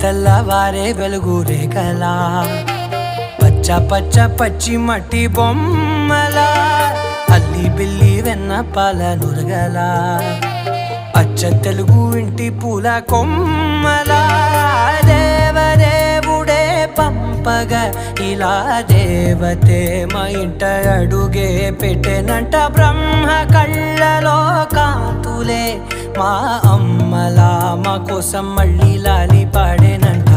తెల్లవారే వెలుగు రేఖలా పచ్చ పచ్చ పచ్చి మట్టి బొమ్మలా అల్లి బిల్లి వెన్న పాల నురగలా అచ్చ తెలుగు ఇంటి పూల కొమ్మలా దేవదేవుడే పంపగా ఇలా దేవతే మా ఇంట అడుగే పెట్టెనంట బ్రహ్మ కళ్ళలో కాంతులే మా అమ్మలా మా కోసం మళ్ళీ లాలి పాడేనంట.